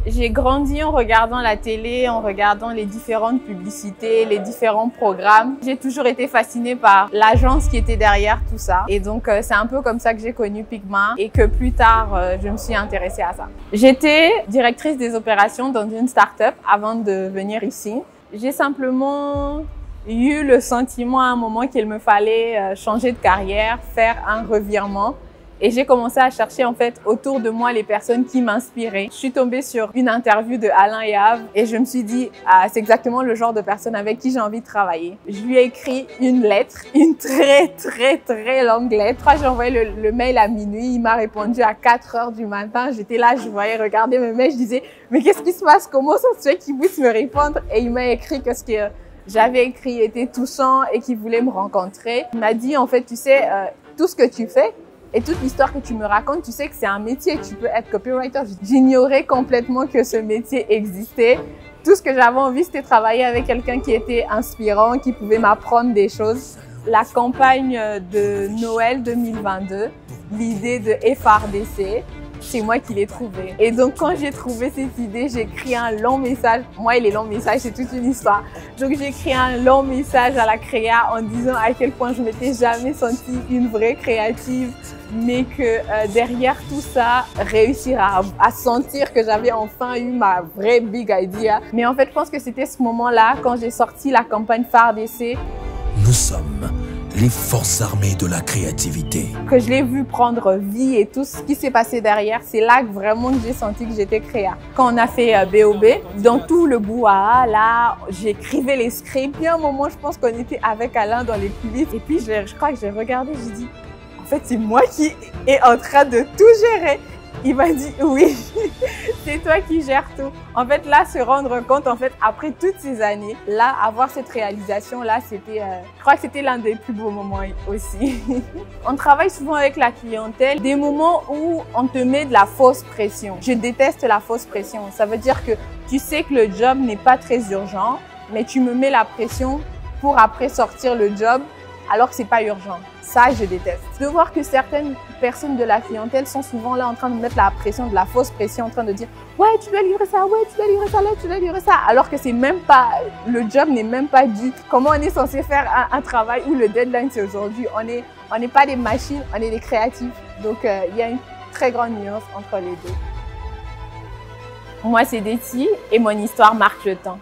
J'ai grandi en regardant la télé, en regardant les différentes publicités, les différents programmes. J'ai toujours été fascinée par l'agence qui était derrière tout ça. Et donc, c'est un peu comme ça que j'ai connu Pigma et que plus tard, je me suis intéressée à ça. J'étais directrice des opérations dans une start-up avant de venir ici. J'ai simplement eu le sentiment à un moment qu'il me fallait changer de carrière, faire un revirement. Et j'ai commencé à chercher en fait autour de moi les personnes qui m'inspiraient. Je suis tombée sur une interview de Alain et Ave et je me suis dit c'est exactement le genre de personne avec qui j'ai envie de travailler. Je lui ai écrit une lettre, une très longue lettre. J'ai envoyé le mail à minuit, il m'a répondu à 4 heures du matin. J'étais là, je voyais regarder mes mails, je disais mais qu'est-ce qui se passe? Comment ça se fait qu'il puisse me répondre? Et il m'a écrit que ce que j'avais écrit était touchant et qu'il voulait me rencontrer. Il m'a dit en fait tu sais tout ce que tu fais et toute l'histoire que tu me racontes, tu sais que c'est un métier, tu peux être copywriter. J'ignorais complètement que ce métier existait. Tout ce que j'avais envie, c'était travailler avec quelqu'un qui était inspirant, qui pouvait m'apprendre des choses. La campagne de Noël 2022, l'idée de FRDC, c'est moi qui l'ai trouvée. Et donc, quand j'ai trouvé cette idée, j'ai écrit un long message. Moi, les longs messages, c'est toute une histoire. Donc, j'ai écrit un long message à la créa en disant à quel point je m'étais jamais sentie une vraie créative, mais que derrière tout ça, réussir à sentir que j'avais enfin eu ma vraie big idea. Mais en fait, je pense que c'était ce moment-là, quand j'ai sorti la campagne FRDC. Nous sommes les forces armées de la créativité. Que je l'ai vu prendre vie et tout ce qui s'est passé derrière, c'est là que vraiment que j'ai senti que j'étais créa. Quand on a fait BOB, dans tout le brouhaha, là, j'écrivais les scripts. Puis à un moment, je pense qu'on était avec Alain dans les coulisses. Et puis, je crois que j'ai regardé, j'ai dit, en fait, c'est moi qui est en train de tout gérer. Il m'a dit, oui, c'est toi qui gères tout. En fait, là, se rendre compte, en fait, après toutes ces années, là, avoir cette réalisation-là, c'était, je crois que c'était l'un des plus beaux moments aussi. On travaille souvent avec la clientèle, des moments où on te met de la fausse pression. Je déteste la fausse pression. Ça veut dire que tu sais que le job n'est pas très urgent, mais tu me mets la pression pour après sortir le job alors que c'est pas urgent. Ça, je déteste. De voir que certaines personnes de la clientèle sont souvent là en train de mettre la pression, de la fausse pression, en train de dire « Ouais, tu dois livrer ça, ouais, tu dois livrer ça, là, tu dois livrer ça », alors que c'est même pas, le job n'est même pas dû. Comment on est censé faire un travail où le deadline c'est aujourd'hui? On n'est pas des machines, on est des créatifs. Donc, il y a une très grande nuance entre les deux. Moi, c'est Deti et mon histoire marque le temps.